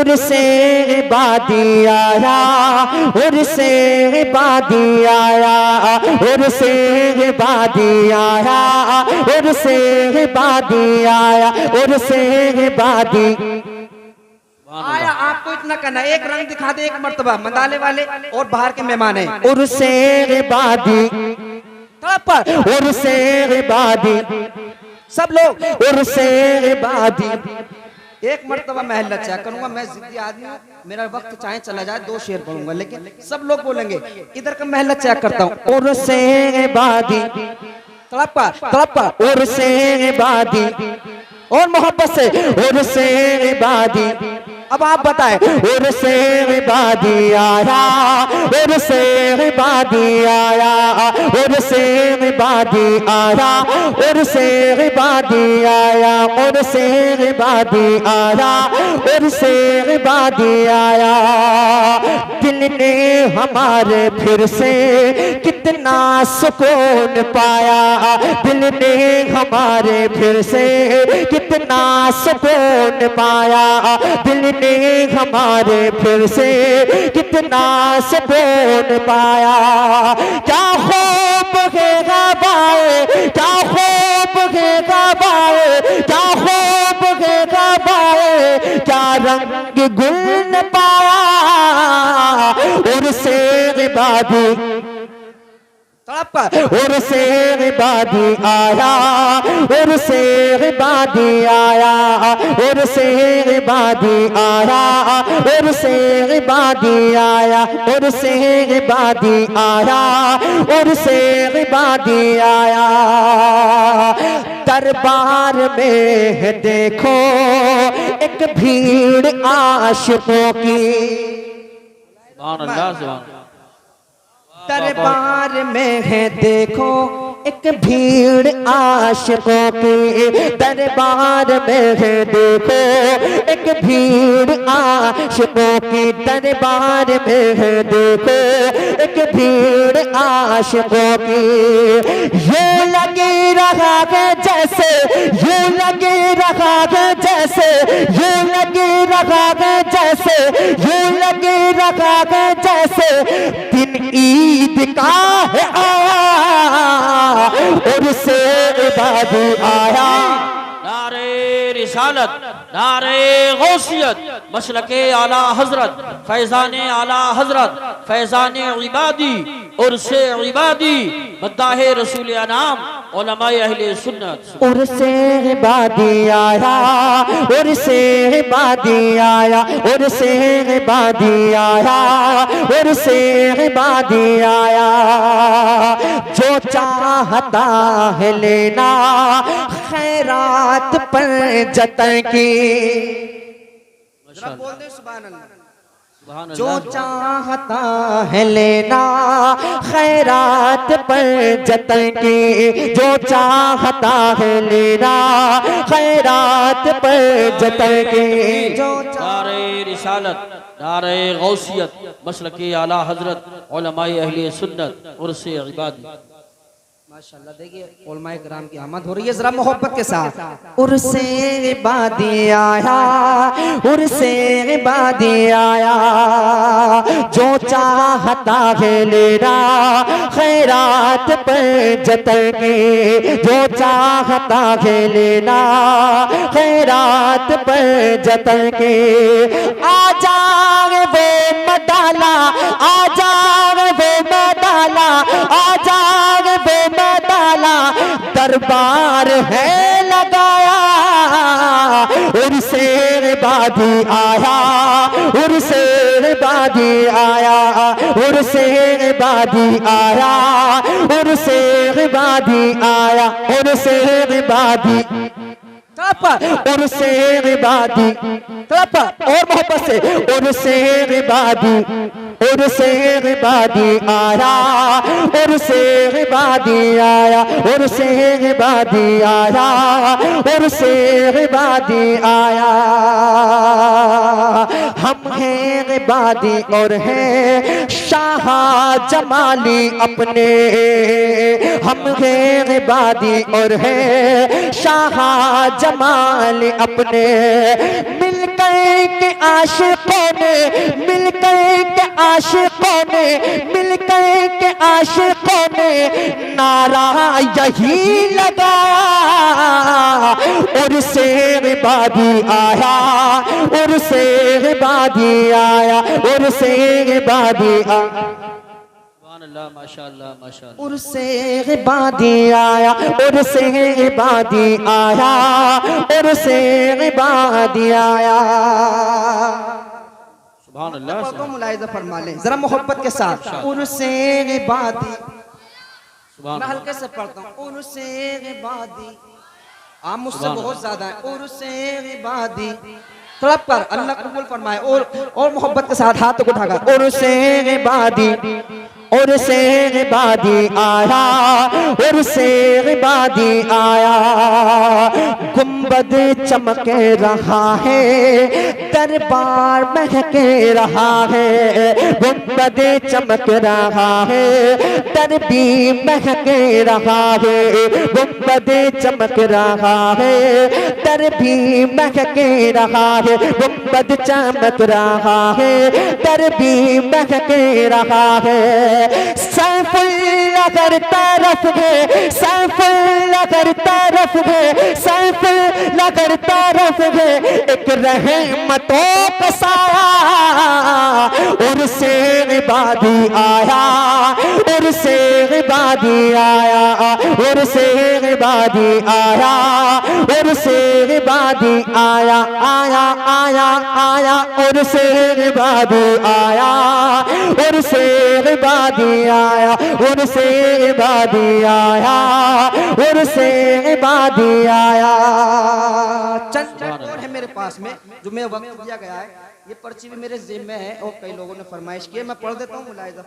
उर्से इबादी आया, उर्से इबादी आया, उर्से इबादी आया, उर्से इबादी आया, उर्से इबादी आया। आपको इतना करना, एक रंग दिखा दे एक मर्तबा, मंदाले वाले और बाहर के मेहमान हैं। उर्से इबादी उर्से इबादी, सब लोग उर्से इबादी। एक मर्तबा महल लचा करूंगा, मैं जिद्दी आदमी हूँ, मेरा वक्त चाहे चला जाए 2 शेर पढ़ूंगा, लेकिन सब लोग बोलेंगे इधर का महल चेक करता हूँ। उर्से इबादी, तड़पा उर्से इबादी, और मोहब्बत से उर्से इबादी। अब आप बताएं, उर्से इबादी आया, उर्से इबादी आया, उर्से इबादी आया, उर्से इबादी आया, उर्से इबादी आया, उर्से इबादी आया। दिल ने हमारे फिर से कितना सुकून पाया, दिल ने हमारे फिर से कितना सुकून पाया, दिल ने हमारे फिर से कितना सुकून पाया। क्या खूब है गवाए, क्या खूब है गवाए, क्या खूब है गवाए, क्या रंग गुल पाया। उर्से इबादी, उर्से इबादी आया, उर्से इबादी आया, उर्से इबादी आया, उर्से इबादी आया, उर्से इबादी आया, उर्से इबादी आया। दरबार में है देखो एक भीड़ आशिकों की, सुभान अल्लाह, सुभान अल्लाह। दरबार में है देखो एक भीड़ आशिकों की, दरबार में है देखो एक भीड़ आशिकों की, दरबार में है देखो एक भीड़ आशिकों की। यूं लगी रहा है जैसे, यूं लगी रहा है जैसे, यूं लगी रहा है जैसे, यूं लगी रहा है जैसे दिन ईद का है आया। उर्से इबादी आया, नारे रिसालत, नारे गौसियत, मसलके आला हजरत, फैजाने आला हजरत, फैजाने इबादी, उर्से इबादी, मद्दाहे रसूल अनाम, उलमाए अहले सुन्नत। उर्से इबादी आया, उर्से इबादी आया, उर्से इबादी आया, उर्से इबादी आया। जो चाहता है लेना खैरात पर जतन की, बोल दे सुभान अल्लाह। जो चाहता है लेना खैरात पर जतन की, जो चाहता है लेना खैरात पर जतन की। जो नारे रिसालत, नारे गौसियत, मसलके आला हजरत, उलमाए अहले सुन्नत, उर्से इबादी। माशाल्लाह, देखिए उलमाए किराम की आमद हो रही है, जरा मोहब्बत के साथ। उर्से इबादी आया, उर्से इबादी आया। जो चाहता है लेना खैरात पर जतन की, जो चाहता है लेना खैरात पर जतन की। आ जाए वो मदाला, आ जाए वो मदाला, आ जाए वो मदाला, दरबार है लगाया। उर्से इबादी आया, उर्से इबादी आया, उर्से इबादी आया, उर्से इबादी आया, उर्से इबादी उर्से इबादी, और मोहब्बत से उर्से इबादी, उर्से इबादी आया, उर्से इबादी आया, उर्से इबादी आया, उर्से इबादी आया। हम हैं इबादी और हैं शाह जमाली अपने, हम हैं इबादी और हैं शाह जमाल अपने। मिल मिलकर के आशिकों ने, मिलकर के आशिकों ने, मिलकर के आशिकों ने नारा यही लगाया, उर्से इबादी आया, उर्से इबादी आया, उर्से इबादी आया, अल्लाह माशाअल्लाह माशाअल्लाह। उर्से इबादी आया, उर्से इबादी आया, उर्से इबादी आया। सुभान अल्लाह। को मुलाहिजा फरमा लें जरा मोहब्बत के साथ। उर्से इबादी, सुभान मैं अल्लाह। हल्के से पढ़ता हूँ। उर्से इबादी, आप मुझसे बहुत ज्यादा है। उर्से इबादी, तड़प कर अल्लाह कबूल फरमाए। और मोहब्बत के साथ हाथ उठाकर उर्से इबादी, उर्से इबादी आया, उर्से इबादी आया, गुंबद चमक रहा है, दरबार महक रहा है, गुंबद चमक रहा है, दरबी महक रहा है, गुंबद चमक रहा है, दरबी महक रहा है, गुंबद चमक रहा है, दरबी महक रहा है। सैफुल अगर तरफ है, सैफुल अगर तरफ है, सैफुल अगर तरफ है, एक रहमतों का साया, उर्से इबादी आया, उर्से इबादी आया, उर्से इबादी आया, उर्से इबादी आया, आया आया आया, उर्से इबादी आया, उर्से इबादी आया, उर्से इबादी आया, उर्से इबादी आया। चंद और है मेरे पास में जो मैं वक्त दिया गया है, ये पर्ची भी मेरे जिम्मे है और कई लोगों ने फरमाइश की है, मैं पढ़ देता हूँ मुलाहिजा।